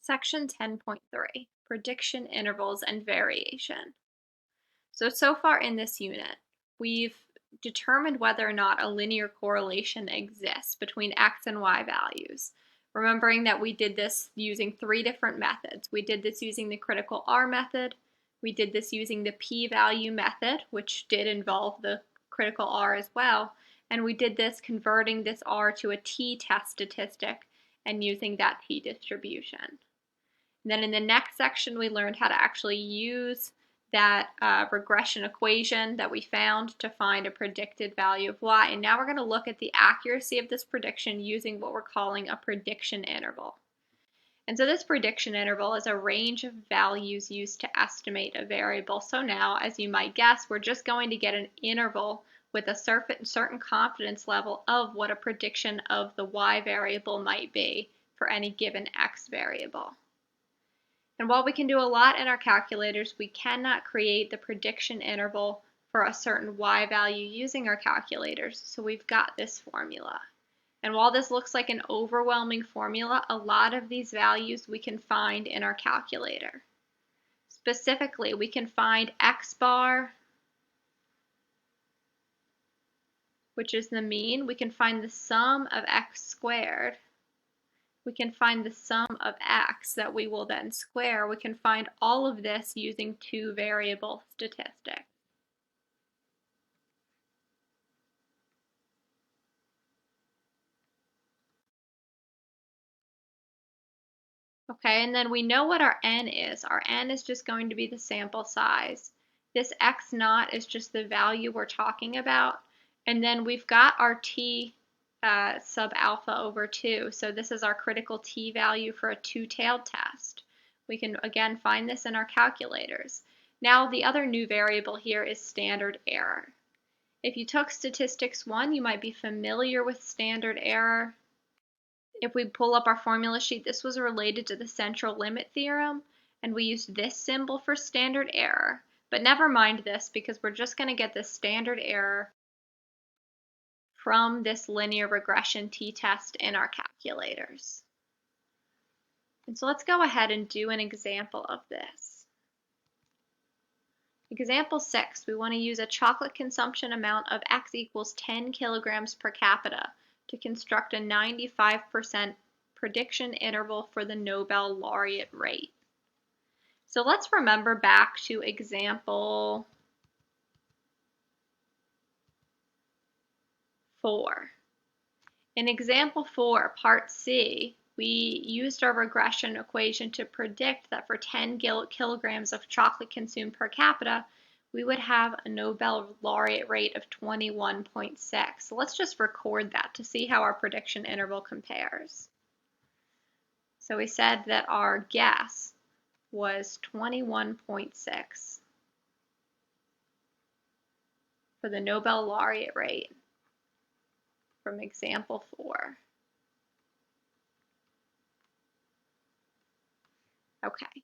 Section 10.3, Prediction Intervals and Variation. So far in this unit, we've determined whether or not a linear correlation exists between x and y values. Remembering that we did this using three different methods. We did this using the critical R method, we did this using the p-value method, which did involve the critical R as well, and we did this converting this R to a t-test statistic and using that t-distribution. Then in the next section, we learned how to actually use that regression equation that we found to find a predicted value of y. And now we're going to look at the accuracy of this prediction using what we're calling a prediction interval. And so this prediction interval is a range of values used to estimate a variable. So now, as you might guess, we're just going to get an interval with a certain confidence level of what a prediction of the y variable might be for any given x variable. And while we can do a lot in our calculators, we cannot create the prediction interval for a certain y value using our calculators, so we've got this formula. And while this looks like an overwhelming formula, a lot of these values we can find in our calculator. Specifically, we can find x bar, which is the mean. We can find the sum of x squared. We can find the sum of x that we will then square. We can find all of this using two variable statistics. Okay, and then we know what our n is. Our n is just going to be the sample size. This x naught is just the value we're talking about. And then we've got our t sub alpha over 2. So this is our critical t value for a two-tailed test. We can again find this in our calculators. Now the other new variable here is standard error. If you took statistics 1, you might be familiar with standard error. If we pull up our formula sheet, this was related to the central limit theorem, and we used this symbol for standard error. But never mind this, because we're just going to get the standard error from this linear regression t-test in our calculators. And so let's go ahead and do an example of this. Example 6, we want to use a chocolate consumption amount of x equals 10 kilograms per capita to construct a 95% prediction interval for the Nobel laureate rate. So let's remember back to example 4. In example 4, part C, we used our regression equation to predict that for 10 kilograms of chocolate consumed per capita, we would have a Nobel laureate rate of 21.6. So let's just record that to see how our prediction interval compares. So we said that our guess was 21.6 for the Nobel laureate rate from example 4. Okay,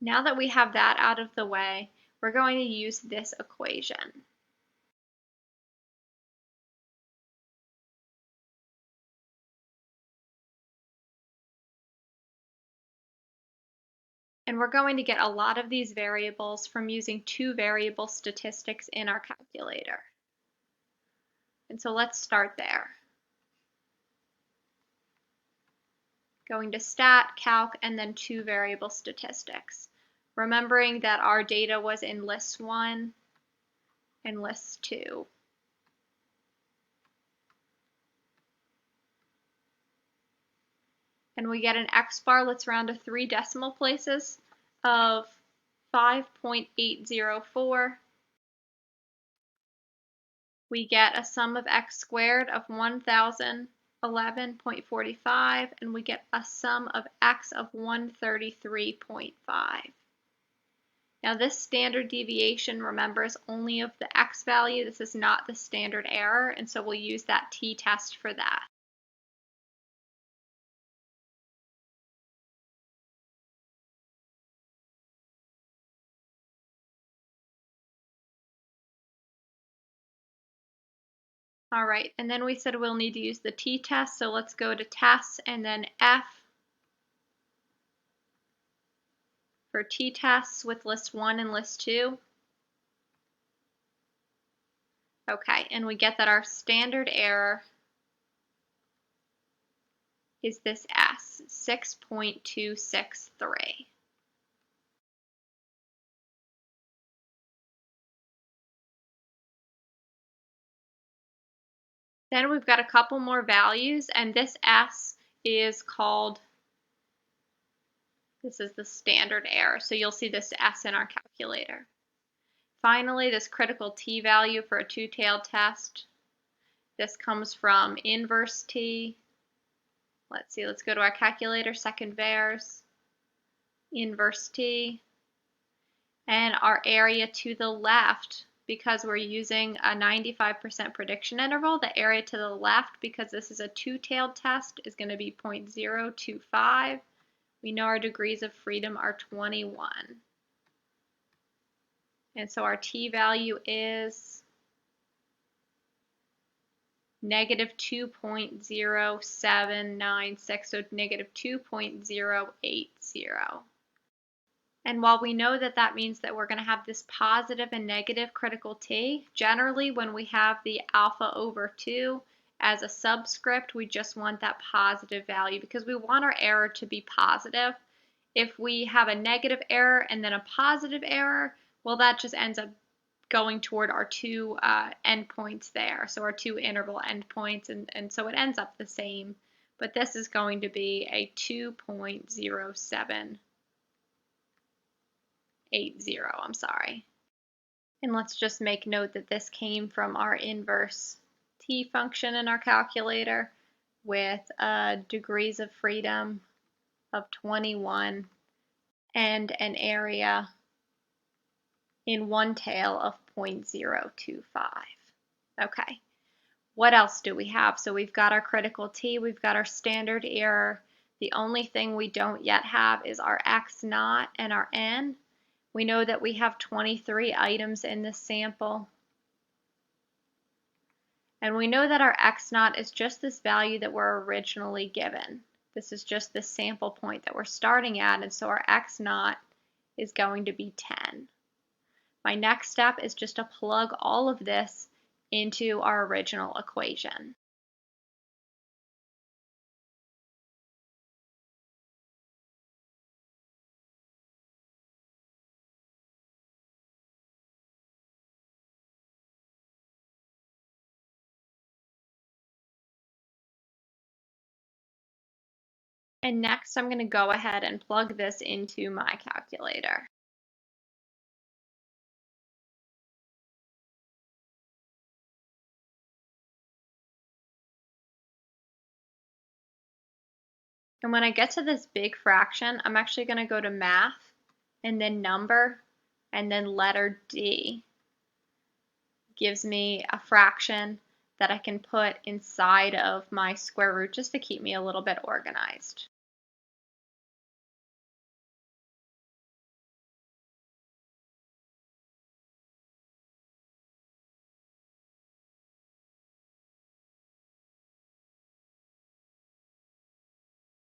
now that we have that out of the way, we're going to use this equation. And we're going to get a lot of these variables from using two variable statistics in our calculator. And so let's start there. Going to stat, calc, and then two variable statistics. Remembering that our data was in list 1 and list 2. And we get an x bar, let's round to 3 decimal places, of 5.804. We get a sum of x squared of 1011.45, and we get a sum of x of 133.5. Now this standard deviation, remember, is only of the x value. This is not the standard error, and so we'll use that t-test for that. All right, and then we said we'll need to use the t-test, so let's go to tests and then F. for t-tests with list 1 and list 2. Okay, and we get that our standard error is this S, 6.263. Then we've got a couple more values, and this S is called, this is the standard error, so you'll see this S in our calculator. Finally, this critical t value for a two-tailed test. This comes from inverse t. Let's see, let's go to our calculator, second vars, inverse t, and our area to the left, because we're using a 95% prediction interval, the area to the left, because this is a two-tailed test, is going to be 0.025. We know our degrees of freedom are 21. And so our t-value is negative 2.0796, so negative 2.080. And while we know that that means that we're going to have this positive and negative critical t, generally when we have the alpha over 2 as a subscript, we just want that positive value because we want our error to be positive. If we have a negative error and then a positive error, well, that just ends up going toward our two endpoints there, so our two interval endpoints, and so it ends up the same. But this is going to be a 2.0780, I'm sorry. And let's just make note that this came from our inverse t function in our calculator with degrees of freedom of 21 and an area in one tail of 0.025. Okay, what else do we have? So we've got our critical t, we've got our standard error. The only thing we don't yet have is our x naught and our n. We know that we have 23 items in this sample. And we know that our x naught is just this value that we're originally given. This is just the sample point that we're starting at, and so our x naught is going to be 10. My next step is just to plug all of this into our original equation. And next I'm going to go ahead and plug this into my calculator. And when I get to this big fraction, I'm actually going to go to math and then number and then letter D. Gives me a fraction that I can put inside of my square root just to keep me a little bit organized.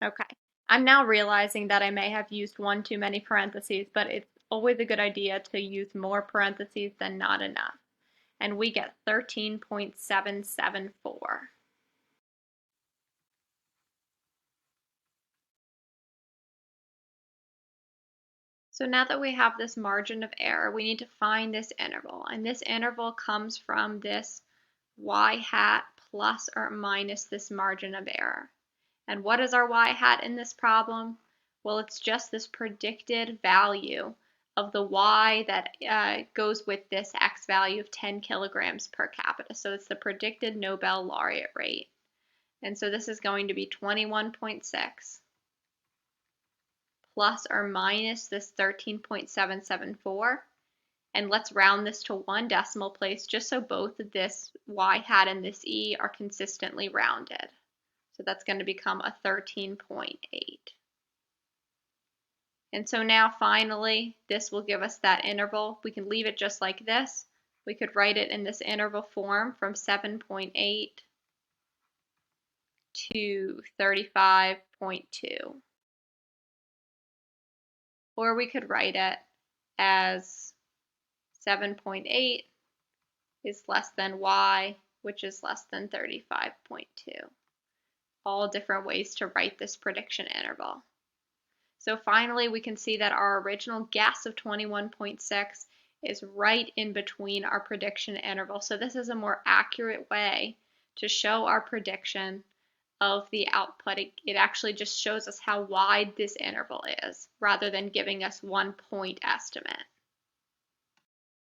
Okay, I'm now realizing that I may have used one too many parentheses, but it's always a good idea to use more parentheses than not enough. And we get 13.774. So now that we have this margin of error, we need to find this interval. And this interval comes from this y hat plus or minus this margin of error. And what is our y hat in this problem? Well, it's just this predicted value of the y that goes with this x value of 10 kilograms per capita. So it's the predicted Nobel laureate rate. And so this is going to be 21.6 plus or minus this 13.774. And let's round this to one decimal place just so both of this y hat and this e are consistently rounded. So that's going to become a 13.8. And so now finally, this will give us that interval. We can leave it just like this. We could write it in this interval form from 7.8 to 35.2. or we could write it as 7.8 is less than y, which is less than 35.2. All different ways to write this prediction interval. So finally, we can see that our original guess of 21.6 is right in between our prediction interval. So this is a more accurate way to show our prediction of the output. It actually just shows us how wide this interval is rather than giving us one point estimate.